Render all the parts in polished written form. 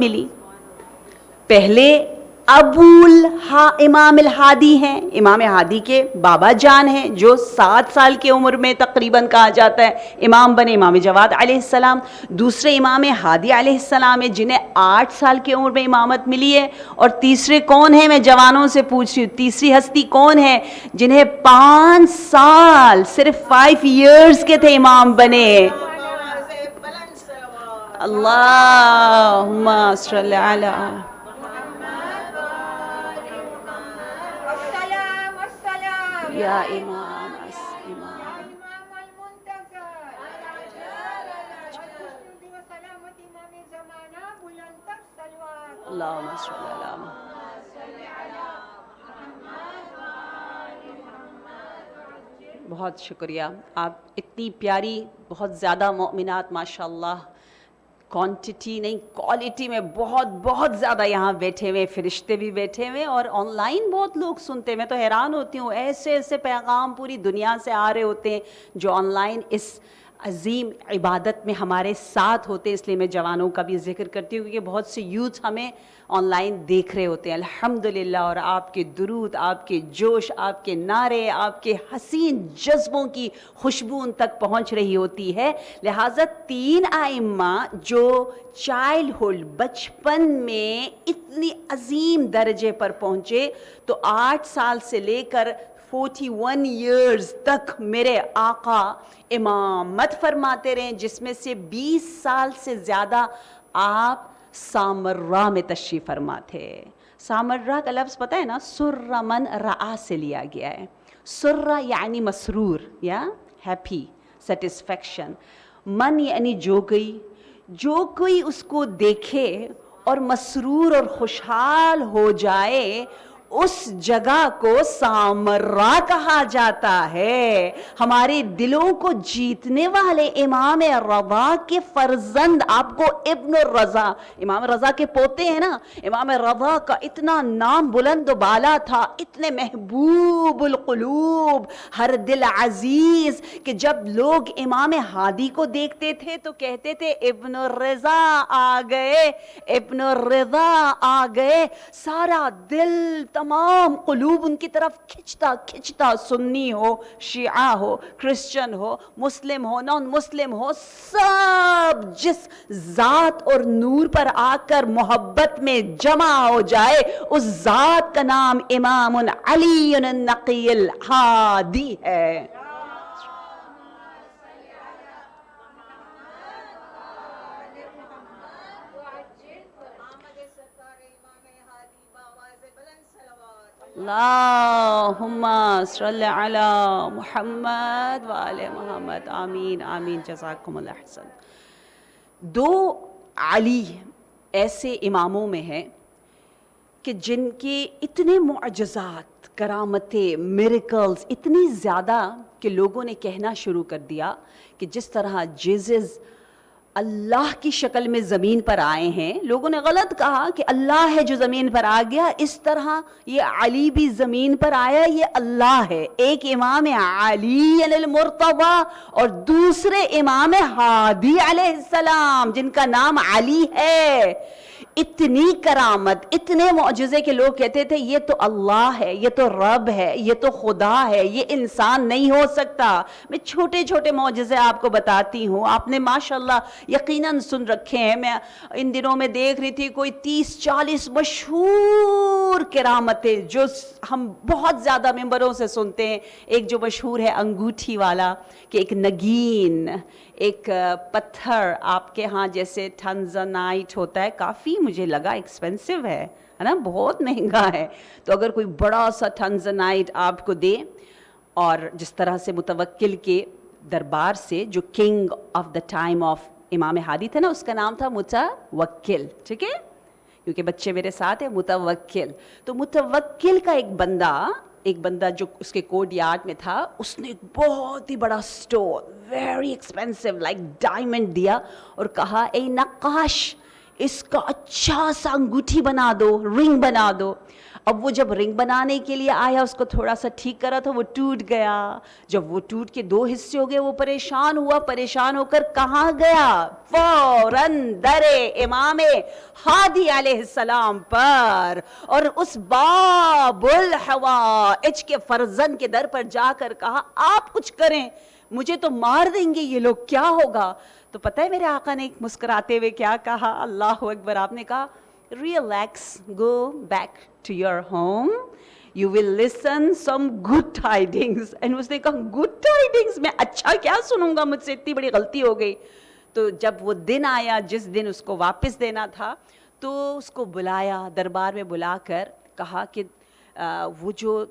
ملی. پہلے امام الہادی ہیں, امام ہادی کے بابا جان ہیں, جو 7 سال کی عمر میں تقریباً کہا جاتا ہے امام بنے, امام جواد علیہ السلام. دوسرے امام ہادی علیہ السلام ہیں جنہیں 8 سال کی عمر میں امامت ملی ہے. اور تیسرے کون ہیں, میں جوانوں سے پوچھ رہی ہوں, تیسری ہستی کون ہے جنہیں 5 سال, صرف 5 ایئرز کے تھے امام بنے. اللہم صلی علی یا امام اللہم صلی علی. بہت شکریہ. آپ اتنی پیاری, بہت زیادہ مومنات ماشاء اللہ, کوانٹٹی نہیں کوالٹی میں بہت بہت زیادہ یہاں بیٹھے ہوئے, فرشتے بھی بیٹھے ہوئے, اور آن لائن بہت لوگ سنتے ہیں. میں تو حیران ہوتی ہوں, ایسے ایسے پیغام پوری دنیا سے آ رہے ہوتے ہیں جو آن لائن اس عظیم عبادت میں ہمارے ساتھ ہوتے ہیں. اس لیے میں جوانوں کا بھی ذکر کرتی ہوں کیونکہ بہت سے یوتھ ہمیں آن لائن دیکھ رہے ہوتے ہیں الحمدللہ, اور آپ کے درود, آپ کے جوش, آپ کے نعرے, آپ کے حسین جذبوں کی خوشبو ان تک پہنچ رہی ہوتی ہے. لہٰذا 3 ائمہ جو چائلڈہڈ, بچپن میں اتنی عظیم درجے پر پہنچے, تو 8 سال سے لے کر 41 ایئرز تک میرے آقا امامت فرماتے رہے, جس میں سے 20 سال سے زیادہ آپ سامرہ میں تشریف فرما تھے. سامرہ کا لفظ پتہ ہے نا, سر من رعا سے لیا گیا ہے. سرہ یعنی مسرور یا ہیپی, سیٹسفیکشن. من یعنی جو کوئی اس کو دیکھے اور مسرور اور خوشحال ہو جائے, اس جگہ کو سامرہ کہا جاتا ہے. ہمارے دلوں کو جیتنے والے امام رضا کے فرزند, آپ کو ابن الرضا, امام رضا کے پوتے ہیں نا, امام رضا کا اتنا نام بلند و بالا تھا, اتنے محبوب القلوب, ہر دل عزیز, کہ جب لوگ امام ہادی کو دیکھتے تھے تو کہتے تھے ابن الرضا آ گئے, ابن الرضا آ گئے. سارا دل, تمام قلوب ان کی طرف کھچتا, سنی ہو, شیعہ ہو, کرسچن ہو, مسلم ہو, نان مسلم ہو, سب جس ذات اور نور پر آ کر محبت میں جمع ہو جائے, اس ذات کا نام امام علی النقی الہادی ہے. اللہم صلی علی محمد وآل محمد. آمین آمین, جزاکم اللہ احسن. 2 علی ایسے اماموں میں ہیں کہ جن کے اتنے معجزات, کرامتیں, میریکلز اتنی زیادہ کہ لوگوں نے کہنا شروع کر دیا کہ جس طرح جیزس اللہ کی شکل میں زمین پر آئے ہیں, لوگوں نے غلط کہا کہ اللہ ہے جو زمین پر آ گیا, اس طرح یہ علی بھی زمین پر آیا, یہ اللہ ہے. ایک امام علی المرتضی اور دوسرے امام ہادی علیہ السلام جن کا نام علی ہے. اتنی کرامت, اتنے معجزے کے لوگ کہتے تھے یہ تو اللہ ہے, یہ تو رب ہے, یہ تو خدا ہے, یہ انسان نہیں ہو سکتا. میں چھوٹے چھوٹے معجزے آپ کو بتاتی ہوں, آپ نے ماشاءاللہ یقیناً سن رکھے ہیں. میں ان دنوں میں دیکھ رہی تھی کوئی 30-40 مشہور کرامتیں جو ہم بہت زیادہ ممبروں سے سنتے ہیں. ایک جو مشہور ہے انگوٹھی والا, کہ ایک نگین, ایک پتھر آپ کے ہاں جیسے ٹھنزنائٹ ہوتا ہے, کافی مجھے لگا ایکسپینسو ہے نا, بہت مہنگا ہے. تو اگر کوئی بڑا سا ٹھنزنائٹ آپ کو دے, اور جس طرح سے متوکل کے دربار سے, جو king of the time of امام ہادی تھا نا, اس کا نام تھا متوکل, ٹھیک ہے, کیونکہ بچے میرے ساتھ ہیں, متوکل. تو متوکل کا ایک بندہ جو اس کے کوڈ یارڈ میں تھا, اس نے ایک بہت ہی بڑا stone, very expensive like diamond دیا, اور کہا اے نقاش, اس کا اچھا سا انگوٹھی بنا دو, رنگ بنا دو. اب وہ جب رنگ بنانے کے لیے آیا, اس کو تھوڑا سا ٹھیک کرا تھا, وہ ٹوٹ گیا. جب وہ ٹوٹ کے 2 حصے ہو گئے, وہ پریشان ہوا, پریشان ہو کر کہاں گیا؟ فوراً در امام ہادی علیہ السلام پر, اور اس باب الحوائج کے فرزند کے در پر جا کر کہا آپ کچھ کریں, مجھے تو مار دیں گے یہ لوگ, کیا ہوگا؟ تو پتہ ہے میرے آقا نے مسکراتے ہوئے کیا کہا؟ اللہ اکبر. آپ نے کہا relax, go back to your home, you will listen some good tidings. and اس نے کہا good tidings, میں اچھا کیا سنوں گا, مجھ سے اتنی بڑی غلطی ہو گئی. تو جب وہ دن آیا جس دن اس کو واپس دینا تھا, تو اس کو بلایا, دربار میں بلا کر کہا کہ وہ جو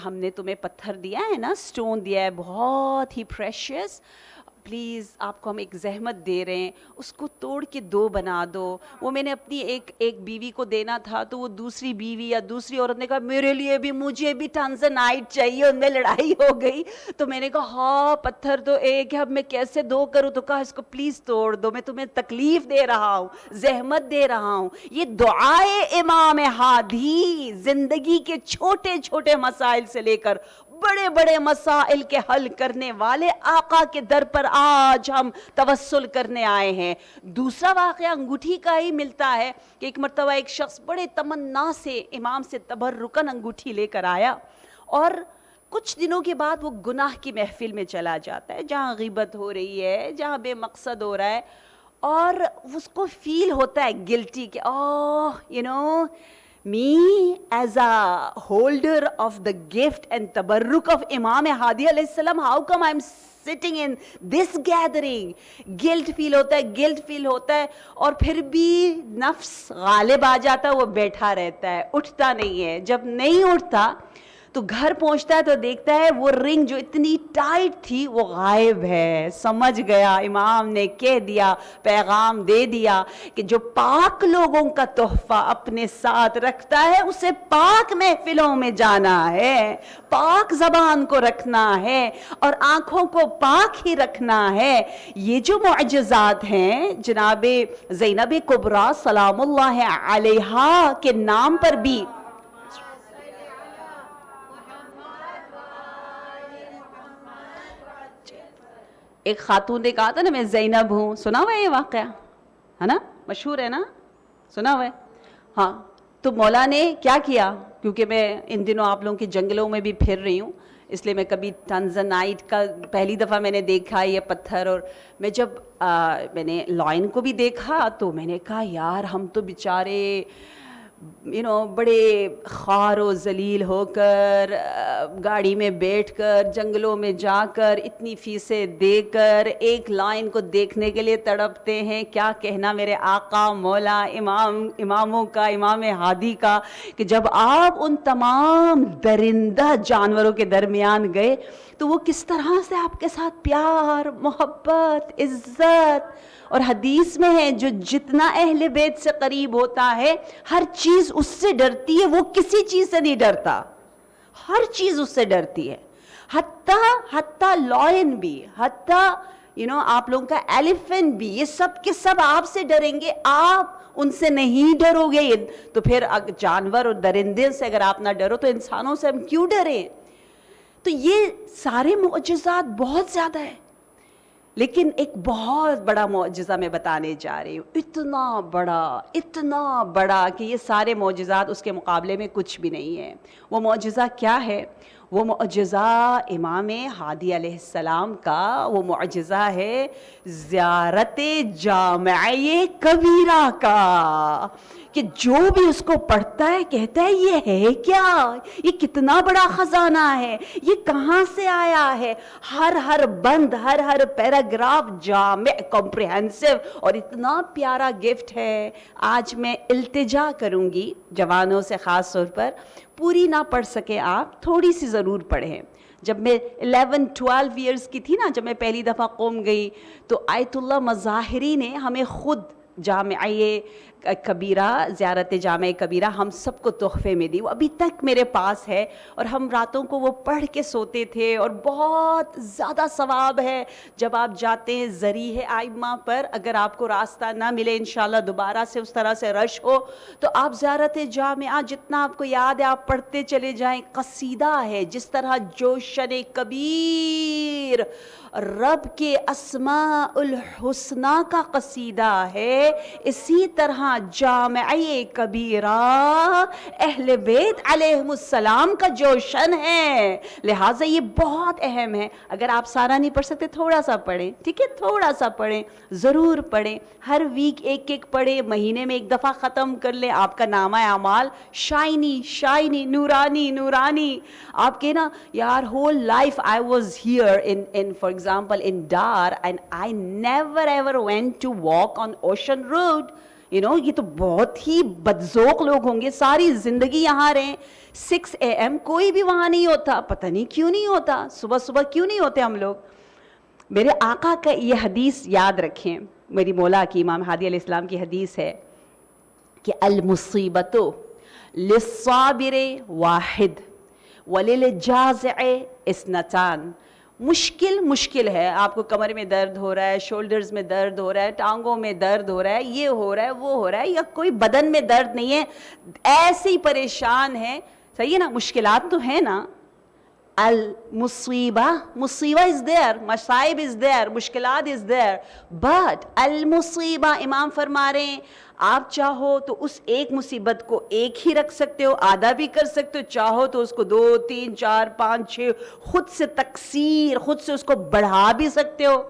ہم نے تمہیں پتھر دیا ہے نا, سٹون دیا ہے, بہت ہی پریشیس, پلیز آپ کو ہم ایک زحمت دے رہے ہیں, اس کو توڑ کے 2 بنا دو. وہ میں نے اپنی ایک بیوی کو دینا تھا, تو وہ دوسری بیوی یا دوسری عورت نے کہا میرے لیے بھی, مجھے بھی ٹنزنائٹ چاہیے, ان میں لڑائی ہو گئی. تو میں نے کہا ہاں پتھر تو ایک ہے, اب میں کیسے 2 کروں؟ تو کہا اس کو پلیز توڑ دو, میں تمہیں تکلیف دے رہا ہوں, زحمت دے رہا ہوں. یہ دعائے امام ہادی زندگی کے چھوٹے چھوٹے مسائل سے لے کر بڑے بڑے مسائل کے حل کرنے والے آقا کے در پر آج ہم توسل کرنے آئے ہیں. دوسرا واقعہ انگوٹھی کا ہی ملتا ہے کہ ایک مرتبہ ایک شخص بڑے تمنا سے امام سے تبرکن انگوٹھی لے کر آیا, اور کچھ دنوں کے بعد وہ گناہ کی محفل میں چلا جاتا ہے, جہاں غیبت ہو رہی ہے, جہاں بے مقصد ہو رہا ہے, اور اس کو فیل ہوتا ہے گلٹی کہ me as a holder of the gift and tabarruk of Imam Hadi alayhi salam, how come I'm sitting in this gathering? Guilt feel ہوتا ہے, اور پھر بھی نفس غالب آ جاتا ہے, وہ بیٹھا رہتا ہے, اٹھتا نہیں ہے. جب نہیں اٹھتا تو گھر پہنچتا ہے تو دیکھتا ہے وہ رنگ جو اتنی ٹائٹ تھی وہ غائب ہے. سمجھ گیا, امام نے کہہ دیا, پیغام دے دیا کہ جو پاک لوگوں کا تحفہ اپنے ساتھ رکھتا ہے اسے پاک محفلوں میں جانا ہے, پاک زبان کو رکھنا ہے, اور آنکھوں کو پاک ہی رکھنا ہے. یہ جو معجزات ہیں جناب زینب کبریٰ سلام اللہ علیہا کے نام پر بھی, ایک خاتون نے کہا تھا نا میں زینب ہوں, سنا ہوا ہے یہ واقعہ, ہے نا, مشہور ہے نا, سنا ہوا ہے. ہاں, تو مولا نے کیا کیا, کیونکہ میں ان دنوں آپ لوگوں کے جنگلوں میں بھی پھر رہی ہوں, اس لیے میں کبھی ٹنزنائٹ کا پہلی دفعہ میں نے دیکھا یہ پتھر, اور میں جب میں نے لائن کو بھی دیکھا تو میں نے کہا یار ہم تو بیچارے بڑے خوار و ذلیل ہو کر گاڑی میں بیٹھ کر جنگلوں میں جا کر اتنی فیسیں دے کر ایک لائن کو دیکھنے کے لیے تڑپتے ہیں. کیا کہنا میرے آقا مولا اماموں کا, امام ہادی کا, کہ جب آپ ان تمام درندہ جانوروں کے درمیان گئے تو وہ کس طرح سے آپ کے ساتھ پیار, محبت, عزت, اور حدیث میں ہے جو جتنا اہل بیت سے قریب ہوتا ہے ہر چیز اس سے ڈرتی ہے, وہ کسی چیز سے نہیں ڈرتا, ہر چیز اس سے ڈرتی ہے, حتیٰ لائن بھی, حتیٰ آپ لوگوں کا ایلیفنٹ بھی, یہ سب کے سب آپ سے ڈریں گے, آپ ان سے نہیں ڈرو گے. تو پھر جانور اور درندے سے اگر آپ نہ ڈرو تو انسانوں سے ہم کیوں ڈریں؟ تو یہ سارے معجزات بہت زیادہ ہیں, لیکن ایک بہت بڑا معجزہ میں بتانے جا رہی ہوں, اتنا بڑا کہ یہ سارے معجزات اس کے مقابلے میں کچھ بھی نہیں ہے. وہ معجزہ کیا ہے؟ وہ معجزہ امام ہادی علیہ السلام کا وہ معجزہ ہے زیارت جامعہ کبیرہ کا, کہ جو بھی اس کو پڑھتا ہے کہتا ہے یہ ہے کیا, یہ کتنا بڑا خزانہ ہے, یہ کہاں سے آیا ہے, ہر بند, ہر پیراگراف جامع, کمپریہنسو, اور اتنا پیارا گفٹ ہے. آج میں التجا کروں گی جوانوں سے خاص طور پر, پوری نہ پڑھ سکے آپ, تھوڑی سی ضرور پڑھیں. جب میں 11-12 ایئرز کی تھی نا, جب میں پہلی دفعہ قوم گئی, تو آیت اللہ مظاہری نے ہمیں خود جامعہ کبیرہ زیارت جامع کبیرہ ہم سب کو تحفے میں دی، وہ ابھی تک میرے پاس ہے، اور ہم راتوں کو وہ پڑھ کے سوتے تھے، اور بہت زیادہ ثواب ہے جب آپ جاتے ہیں ذریح ائمہ پر. اگر آپ کو راستہ نہ ملے انشاءاللہ دوبارہ سے اس طرح سے رش ہو تو آپ زیارت جامعہ جتنا آپ کو یاد ہے آپ پڑھتے چلے جائیں. قصیدہ ہے جس طرح جوشن کبیر رب کے اسماء الحسنہ کا قصیدہ ہے، اسی طرح جامعہ کبیرہ اہل بیت علیہم السلام کا جوشن ہے. لہٰذا یہ بہت اہم ہے. اگر آپ سارا نہیں پڑھ سکتے تھوڑا سا پڑھیں، ٹھیک ہے، تھوڑا سا پڑھیں، ضرور پڑھیں. ہر ویک ایک ایک پڑھیں، مہینے میں ایک دفعہ ختم کر لیں. آپ کا نامہ اعمال شائنی شائنی، نورانی نورانی. آپ کے نا یار whole life I was here in for example in Dar and I never ever went to walk on Ocean Road. You know, یہ تو بہت ہی بدذوق لوگ ہوں گے، ساری زندگی یہاں رہیں. 6 AM کوئی بھی وہاں نہیں ہوتا، پتہ نہیں کیوں نہیں ہوتا، صبح صبح کیوں نہیں ہوتے ہم لوگ. میرے آقا کا یہ حدیث یاد رکھیں، میری مولا کی امام ہادی علیہ السلام کی حدیث ہے کہ المصیبت للصابر واحد وللجازع اثنتان. مشکل ہے، آپ کو کمر میں درد ہو رہا ہے، شولڈرز میں درد ہو رہا ہے، ٹانگوں میں درد ہو رہا ہے، یہ ہو رہا ہے وہ ہو رہا ہے، یا کوئی بدن میں درد نہیں ہے، ایسے ہی پریشان ہے، صحیح ہے نا، مشکلات تو ہیں نا. المصیبہ is there, مصائب is there, مشکلات is there, but المصیبہ امام فرما رہے ہیں آپ چاہو تو اس ایک مصیبت کو ایک ہی رکھ سکتے ہو، آدھا بھی کر سکتے ہو، چاہو تو اس کو 2 3 4 5 6 خود سے تکثیر، خود سے اس کو بڑھا بھی سکتے ہو.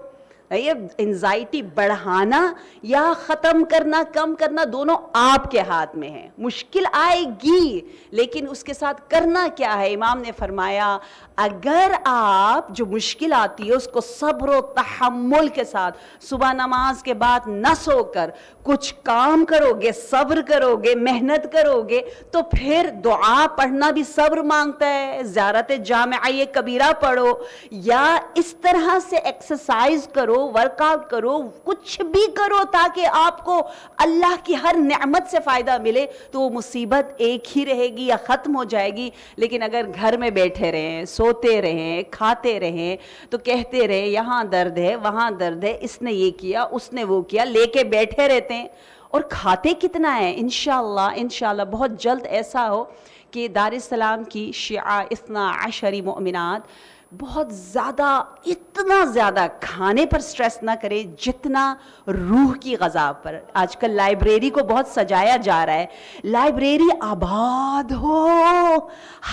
یہ انزائٹی بڑھانا یا ختم کرنا، کم کرنا، دونوں آپ کے ہاتھ میں ہے. مشکل آئے گی لیکن اس کے ساتھ کرنا کیا ہے. امام نے فرمایا اگر آپ جو مشکل آتی ہے اس کو صبر و تحمل کے ساتھ صبح نماز کے بعد نہ سو کر کچھ کام کرو گے، صبر کرو گے، محنت کرو گے، تو پھر دعا پڑھنا بھی صبر مانگتا ہے. زیارت جامعہ کبیرہ پڑھو یا اس طرح سے ایکسرسائز کرو، ورک آؤٹ کرو، کچھ بھی کرو تاکہ آپ کو اللہ کی ہر نعمت سے فائدہ ملے، تو وہ مصیبت ایک ہی رہے گی یا ختم ہو جائے گی. لیکن اگر گھر میں بیٹھے رہیں، سوتے رہیں، کھاتے رہیں، تو کہتے رہے یہاں درد ہے وہاں درد ہے، اس نے یہ کیا اس نے وہ کیا، لے کے بیٹھے رہتے ہیں. اور کھاتے کتنا ہے. انشاءاللہ بہت جلد ایسا ہو کہ دار السلام کی شیعہ 12 مؤمنات بہت زیادہ، اتنا زیادہ کھانے پر سٹریس نہ کرے جتنا روح کی غذا پر. آج کل لائبریری کو بہت سجایا جا رہا ہے، لائبریری آباد ہو،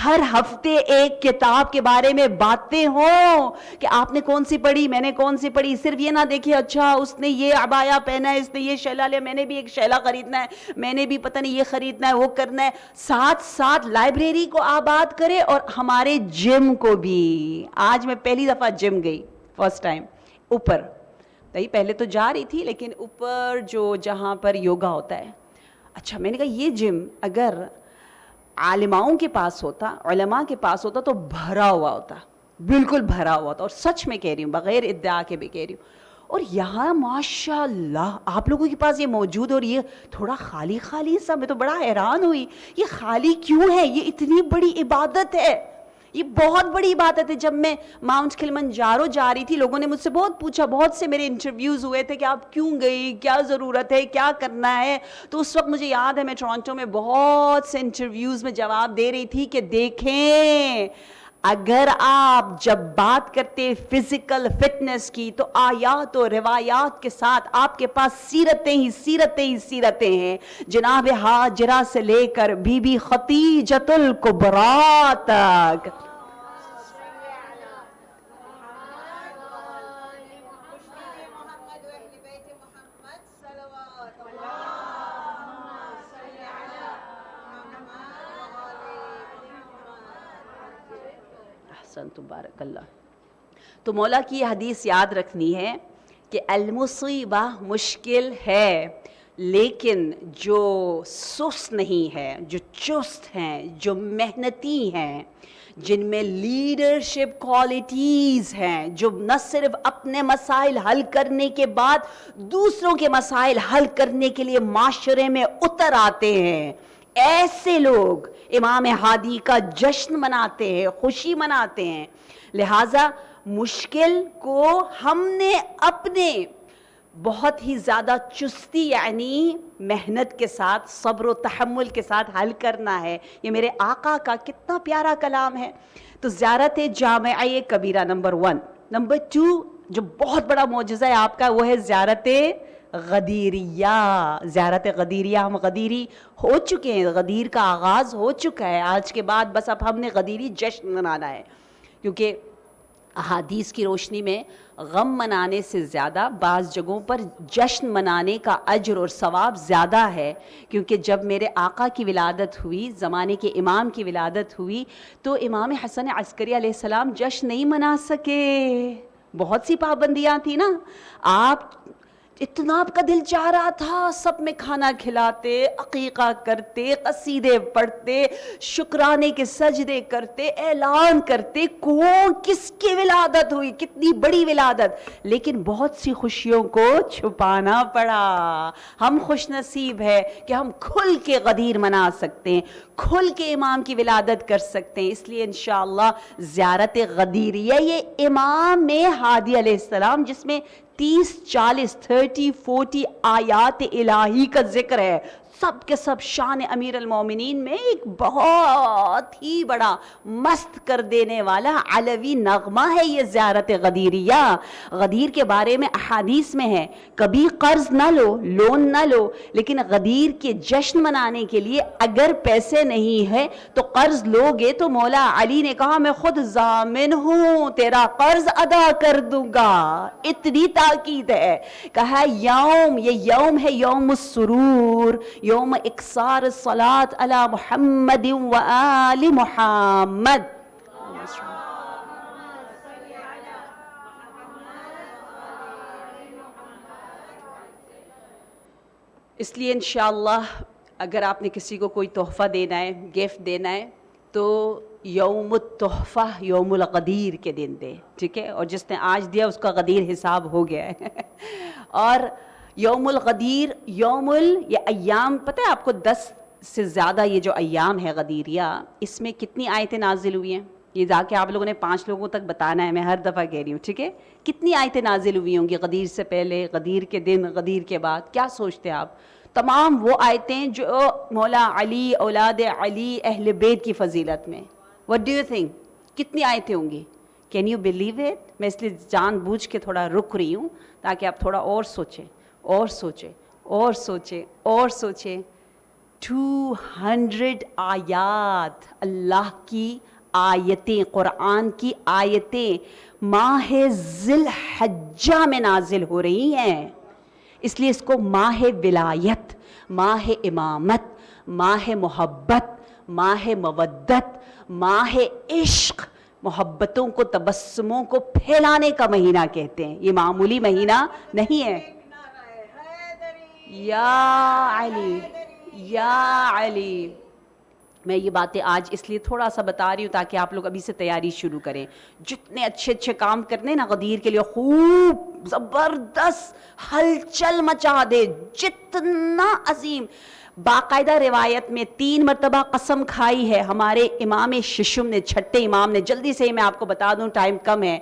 ہر ہفتے ایک کتاب کے بارے میں باتیں ہوں کہ آپ نے کون سی پڑھی، میں نے کون سی پڑھی. صرف یہ نہ دیکھیں اچھا اس نے یہ عبایا پہنا ہے، اس نے یہ شیلا لیا، میں نے بھی ایک شیلا خریدنا ہے، میں نے بھی پتہ نہیں یہ خریدنا ہے وہ کرنا ہے. ساتھ ساتھ لائبریری کو آباد کرے اور ہمارے جم کو بھی. آج میں پہلی دفعہ جم گئی، فرسٹ ٹائم، اوپر پہلے تو جا رہی تھی لیکن اوپر جو جہاں پر یوگا ہوتا ہے. اچھا میں نے کہا یہ جم اگر عالماؤں کے پاس ہوتا، علماء کے پاس ہوتا تو بھرا ہوا ہوتا، بالکل بھرا ہوا ہوتا. اور سچ میں کہہ رہی ہوں، بغیر ادعا کے بھی کہہ رہی ہوں. اور یہاں ماشاءاللہ آپ لوگوں کے پاس یہ موجود، اور یہ تھوڑا خالی خالی سا. میں تو بڑا حیران ہوئی یہ خالی کیوں ہے، یہ اتنی بڑی عبادت ہے، یہ بہت بڑی عبادت ہے. جب میں ماؤنٹ کلمنجارو جا رہی تھی لوگوں نے مجھ سے بہت پوچھا، بہت سے میرے انٹرویوز ہوئے تھے کہ آپ کیوں گئی، کیا ضرورت ہے، کیا کرنا ہے. تو اس وقت مجھے یاد ہے میں ٹورانٹو میں بہت سے انٹرویوز میں جواب دے رہی تھی کہ دیکھیں اگر آپ جب بات کرتے فزیکل فٹنس کی تو آیات و روایات کے ساتھ آپ کے پاس سیرتیں ہیں. جناب ہاجرہ سے لے کر بی بی خدیجۃ الکبریٰ تک، تبارک اللہ. تو مولا کی یہ حدیث یاد رکھنی ہے کہ المصیبہ مشکل ہے لیکن جو سست نہیں ہے، جو چست ہیں، جو محنتی ہیں، جن میں لیڈرشپ کوالٹیز ہیں، جو نہ صرف اپنے مسائل حل کرنے کے بعد دوسروں کے مسائل حل کرنے کے لیے معاشرے میں اتر آتے ہیں، ایسے لوگ امام ہادی کا جشن مناتے ہیں، خوشی مناتے ہیں۔ لہٰذا مشکل کو ہم نے اپنے بہت ہی زیادہ چستی یعنی محنت کے ساتھ، صبر و تحمل کے ساتھ حل کرنا ہے۔ یہ میرے آقا کا کتنا پیارا کلام ہے۔ تو زیارت جامعہ کبیرہ نمبر 1۔ نمبر 2 جو بہت بڑا معجزہ ہے آپ کا، وہ ہے زیارت غدیریہ۔ زیارت غدیریہ، ہم غدیری ہو چکے ہیں، غدیر کا آغاز ہو چکا ہے، آج کے بعد بس اب ہم نے غدیری جشن منانا ہے، کیونکہ احادیث کی روشنی میں غم منانے سے زیادہ بعض جگہوں پر جشن منانے کا اجر اور ثواب زیادہ ہے، کیونکہ جب میرے آقا کی ولادت ہوئی، زمانے کے امام کی ولادت ہوئی، تو امام حسن عسکری علیہ السلام جشن نہیں منا سکے، بہت سی پابندیاں تھیں نا۔ آپ اتنا آپ کا دل چاہ رہا تھا سب میں کھانا کھلاتے، عقیقہ کرتے، قصیدے پڑھتے، شکرانے کے سجدے کرتے، اعلان کرتے کون کس کی ولادت ہوئی، کتنی بڑی ولادت، لیکن بہت سی خوشیوں کو چھپانا پڑا۔ ہم خوش نصیب ہے کہ ہم کھل کے غدیر منا سکتے ہیں، کھل کے امام کی ولادت کر سکتے ہیں۔ اس لیے انشاءاللہ زیارت غدیریہ یہ امام ہادی علیہ السلام، جس میں 30 آیات الہی کا ذکر ہے، سب کے سب شان امیر المومنین میں ایک بہت ہی بڑا مست کر دینے والا علوی نغمہ ہے یہ زیارت غدیریہ۔ غدیر کے بارے میں احادیث میں ہے، کبھی قرض نہ لو، لون نہ لو، لیکن غدیر کے جشن منانے کے لیے اگر پیسے نہیں ہے تو قرض لوگے تو مولا علی نے کہا میں خود ضامن ہوں، تیرا قرض ادا کر دوں گا، اتنی تاکید ہے۔ کہا یوم، یہ یوم ہے یوم السرور، یوم اکثار الصلاۃ علی محمد و آل محمد۔ اس لیے انشاءاللہ اگر آپ نے کسی کو کوئی تحفہ دینا ہے، گفٹ دینا ہے، تو یوم التحفہ یوم الغدیر کے دن دے، ٹھیک ہے؟ اور جس نے آج دیا اس کا غدیر حساب ہو گیا ہے۔ اور یوم الغدیر، یہ ایام پتہ ہے آپ کو، 10 سے زیادہ یہ جو ایام ہے غدیریہ، اس میں کتنی آیتیں نازل ہوئی ہیں؟ یہ جا کے آپ لوگوں نے 5 لوگوں تک بتانا ہے، میں ہر دفعہ کہہ رہی ہوں، ٹھیک ہے؟ کتنی آیتیں نازل ہوئی ہوں گی غدیر سے پہلے، غدیر کے دن، غدیر کے بعد؟ کیا سوچتے ہیں آپ؟ تمام وہ آیتیں جو مولا علی، اولاد علی، اہل بیت کی فضیلت میں۔ What do you think؟ کتنی آیتیں ہوں گی؟ Can you believe it؟ میں اس لیے جان بوجھ کے تھوڑا رک رہی ہوں تاکہ آپ تھوڑا اور سوچیں، اور سوچیں، اور سوچیں، اور سوچیں۔ 200 آیات، اللہ کی آیتیں، قرآن کی آیتیں ماہ ذی الحجہ میں نازل ہو رہی ہیں، اس لیے اس کو ماہ ولایت، ماہ امامت، ماہ محبت، ماہ مودت، ماہ عشق، محبتوں کو، تبسموں کو پھیلانے کا مہینہ کہتے ہیں۔ یہ معمولی مہینہ نہیں ہے۔ یا علی، یا علی، میں یہ باتیں آج اس لیے تھوڑا سا بتا رہی ہوں تاکہ آپ لوگ ابھی سے تیاری شروع کریں۔ جتنے اچھے اچھے کام کرنے نا غدیر کے لیے، خوب زبردست ہلچل مچا دے، جتنا عظیم۔ باقاعدہ روایت میں 3 مرتبہ قسم کھائی ہے ہمارے امام ششم نے، چھٹے امام نے۔ جلدی سے میں آپ کو بتا دوں، ٹائم کم ہے۔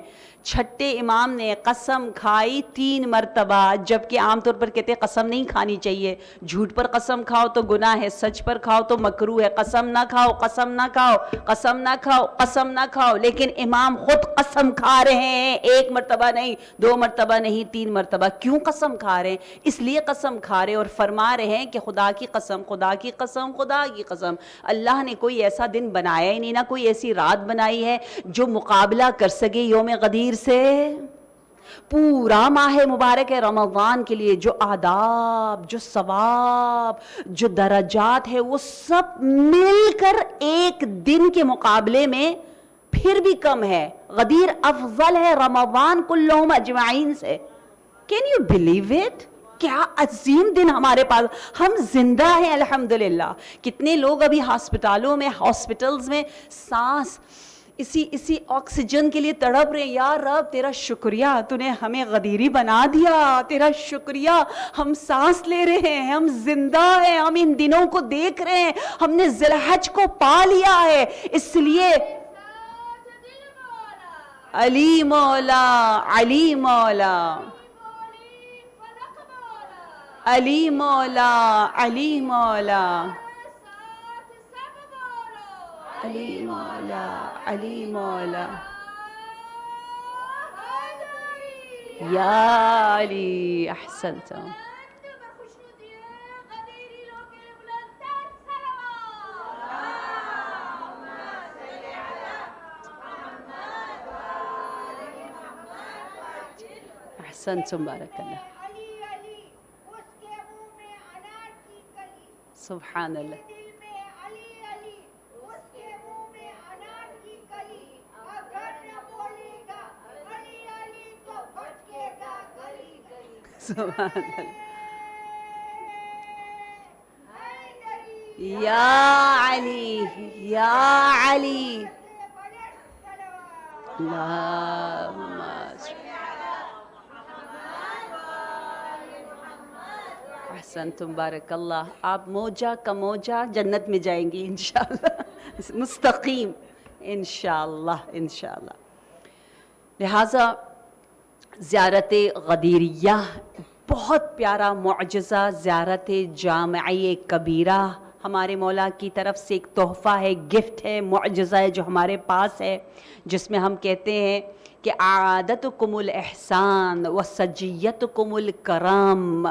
چھٹے امام نے قسم کھائی 3 مرتبہ، جبکہ عام طور پر کہتے ہیں قسم نہیں کھانی چاہیے، جھوٹ پر قسم کھاؤ تو گناہ ہے، سچ پر کھاؤ تو مکروہ ہے، قسم نہ کھاؤ، قسم نہ کھاؤ، قسم نہ کھاؤ، قسم نہ کھاؤ۔ لیکن امام خود قسم کھا رہے ہیں، 1 مرتبہ نہیں، 2 مرتبہ نہیں، 3 مرتبہ۔ کیوں قسم کھا رہے ہیں؟ اس لیے قسم کھا رہے اور فرما رہے ہیں کہ خدا کی قسم، خدا کی قسم، خدا کی قسم، اللہ نے کوئی ایسا دن بنایا ہی نہیں، نہ کوئی ایسی رات بنائی ہے جو مقابلہ کر سکے یوم غدیر سے۔ پورا ماہ مبارک ہے رمضان کے لیے جو آداب، جو ثواب، جو درجات ہے، وہ سب مل کر ایک دن کے مقابلے میں پھر بھی کم ہے۔ غدیر افضل ہے رمضان کلہم اجمعین سے۔ Can you believe it؟ کیا عظیم دن ہمارے پاس، ہم زندہ ہیں الحمدللہ. کتنے لوگ ابھی ہاسپٹلوں میں، ہاسپٹلز میں سانس اسی آکسیجن کے لیے تڑپ رہے ہیں. یا رب تیرا شکریہ، تو نے ہمیں غدیری بنا دیا، تیرا شکریہ، ہم سانس لے رہے ہیں، ہم زندہ ہیں، ہم ان دنوں کو دیکھ رہے ہیں، ہم نے ذی الحج کو پا لیا ہے. اس لیے علی مولا، علی مولا، علی مولا، علی مولا، علی مولا، علی مولا، یا علی احسنتم. احسنتم، بارک اللہ. سبحان اللہ. سبحان اللہ. یا علی، یا علی، اللہم احسنتم، بارک اللہ. آپ موجہ کا موجہ جنت میں جائیں گی انشاءاللہ، مستقیم انشاءاللہ، انشاءاللہ. لہٰذا زیارت غدیریہ بہت پیارا معجزہ، زیارت جامعہ کبیرہ ہمارے مولا کی طرف سے ایک تحفہ ہے، گفٹ ہے، معجزہ ہے جو ہمارے پاس ہے، جس میں ہم کہتے ہیں کہ عادتکم الاحسان وسجیتکم الکرم،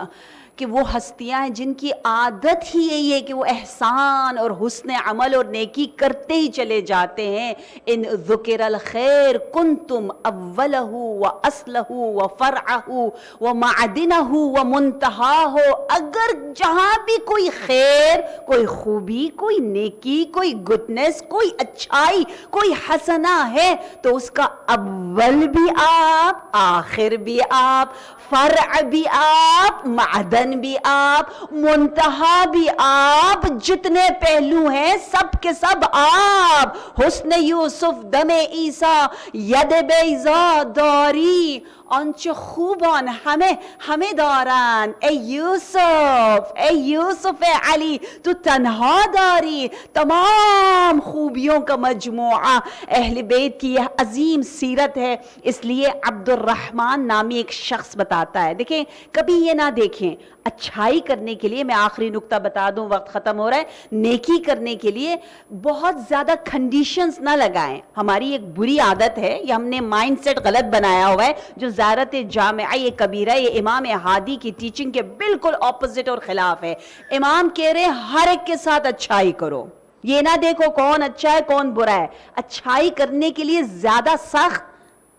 کہ وہ ہستیاں ہیں جن کی عادت ہی یہی ہے کہ وہ احسان اور حسن عمل اور نیکی کرتے ہی چلے جاتے ہیں. ان ذکر الخیر کنتم اولہ و اصلہ و فرعہ و معدنہ و منتہاہ. اگر جہاں بھی کوئی خیر، کوئی خوبی، کوئی نیکی، کوئی گڈنس، کوئی اچھائی، کوئی حسنہ ہے تو اس کا اول بھی آپ، آخر بھی آپ، فرع بھی آپ، معدن بھی آپ، منتہا بھی آپ، جتنے پہلو ہیں سب کے سب آپ. حسن یوسف دم عیسیٰ ید بیضا داری، آنچه خوبان همه دارن. ای یوسف، ای یوسف علی، تو تنہا داری تمام خوبیوں کا مجموعہ. اہل بیت کی یہ عظیم سیرت ہے. اس لیے عبد الرحمن نامی ایک شخص بتاتا ہے، دیکھیں کبھی یہ نہ دیکھیں اچھائی کرنے کے لیے، میں آخری نکتہ بتا دوں وقت ختم ہو رہا ہے، نیکی کرنے کے لیے بہت زیادہ کنڈیشنز نہ لگائیں. ہماری ایک بری عادت ہے، یہ ہم نے مائنڈ سیٹ غلط بنایا ہوا ہے، جو زیارت جامعہ کبیرہ یہ امام ہادی کی ٹیچنگ کے بالکل اپوزٹ اور خلاف ہے. امام کہہ رہے ہیں ہر ایک کے ساتھ اچھائی کرو، یہ نہ دیکھو کون اچھا ہے کون برا ہے. اچھائی کرنے کے لیے زیادہ سخت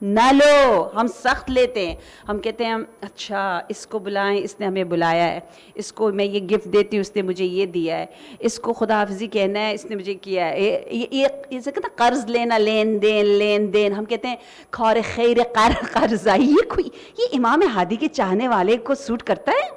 نہ لو. ہم سخت لیتے ہیں، ہم کہتے ہیں اچھا اس کو بلائیں، اس نے ہمیں بلایا ہے، اس کو میں یہ گفٹ دیتی ہوں، اس نے مجھے یہ دیا ہے، اس کو خدا حافظی کہنا ہے، اس نے مجھے کیا ہے. یہ کہتے ہیں قرض لینا، لین دین. ہم کہتے ہیں خور خیر قرضہ. یہ امام ہادی کے چاہنے والے کو سوٹ کرتا ہے؟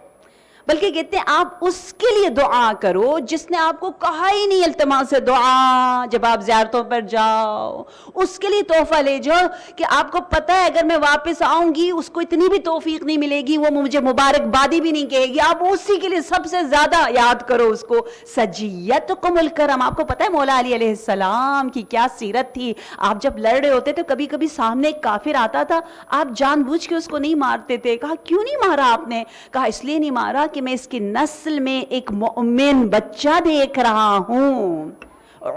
بلکہ کہتے ہیں آپ اس کے لیے دعا کرو جس نے آپ کو کہا ہی نہیں التماس سے دعا. جب آپ زیارتوں پر جاؤ اس کے لیے تحفہ لے جاؤ کہ آپ کو پتہ ہے اگر میں واپس آؤں گی اس کو اتنی بھی توفیق نہیں ملے گی، وہ مجھے مبارکبادی بھی نہیں کہے گی. آپ اسی کے لیے سب سے زیادہ یاد کرو اس کو. سجیتکم الکرم. آپ کو پتہ ہے مولا علی علیہ السلام کی کیا سیرت تھی؟ آپ جب لڑ رہے ہوتے تو کبھی کبھی سامنے ایک کافر آتا تھا، آپ جان بوجھ کے اس کو نہیں مارتے تھے. کہا کیوں نہیں مارا آپ نے؟ کہا اس لیے نہیں مارا کہ میں اس کی نسل میں ایک مومن بچہ دیکھ رہا ہوں.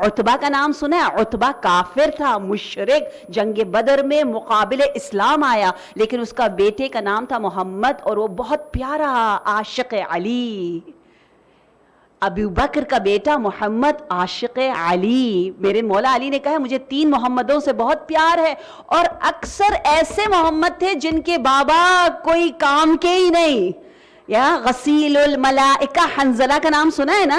عتبہ کا نام سنا ہے؟ عتبہ کافر تھا، مشرک، جنگ بدر میں مقابل اسلام آیا، لیکن اس کا بیٹے کا نام تھا محمد اور وہ بہت پیارا عاشق علی. ابو بکر کا بیٹا محمد عاشق علی. میرے مولا علی نے کہا مجھے 3 محمدوں سے بہت پیار ہے، اور اکثر ایسے محمد تھے جن کے بابا کوئی کام کے ہی نہیں. یا غسیل الملائکہ، حنظلہ کا نام سنا ہے نا؟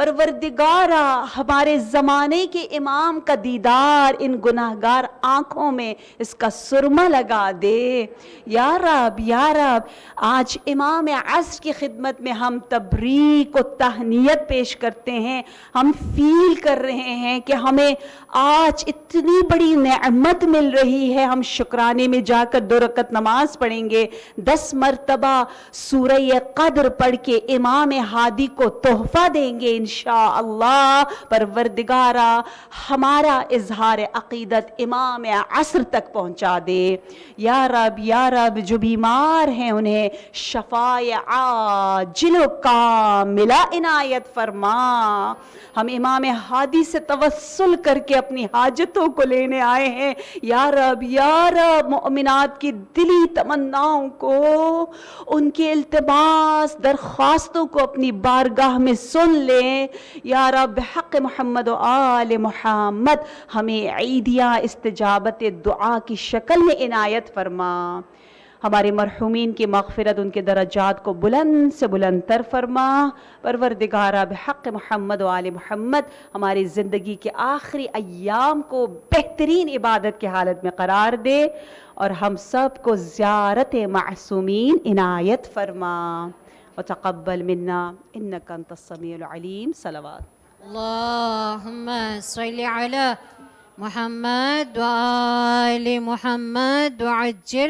پروردگارا ہمارے زمانے کے امام کا دیدار ان گناہگار آنکھوں میں اس کا سرما لگا دے یا رب آج امام عصر کی خدمت میں ہم تبریک و تہنیت پیش کرتے ہیں. ہم فیل کر رہے ہیں کہ ہمیں آج اتنی بڑی نعمت مل رہی ہے. ہم شکرانے میں جا کر 2 رکعت نماز پڑھیں گے, 10 مرتبہ سورہ قدر پڑھ کے امام ہادی کو تحفہ دیں گے انشاءاللہ. پروردگارا ہمارا اظہار عقیدت امام عصر تک پہنچا دے یا رب. جو بیمار ہیں انہیں شفائے عاجل و کاملہ عنایت فرما. ہم امام ہادی سے توسل کر کے اپنی حاجتوں کو لینے آئے ہیں یا رب. مومنات کی دلی تمناؤں کو, ان کے التماس درخواستوں کو اپنی بارگاہ میں سن لیں یا رب. حق محمد و آل محمد ہمیں عیدیاں استجابت دعا کی شکل میں عنایت فرما. ہمارے مرحومین کی مغفرت, ان کے درجات کو بلند سے بلند تر فرما. پروردگارا بحق محمد و آل محمد ہماری زندگی کے آخری ایام کو بہترین عبادت کی حالت میں قرار دے اور ہم سب کو زیارت معصومین عنایت فرما. وتقبل منا انک انت السمیع العلیم. صلوات. اللہم صلی علی محمد و آل محمد وعجل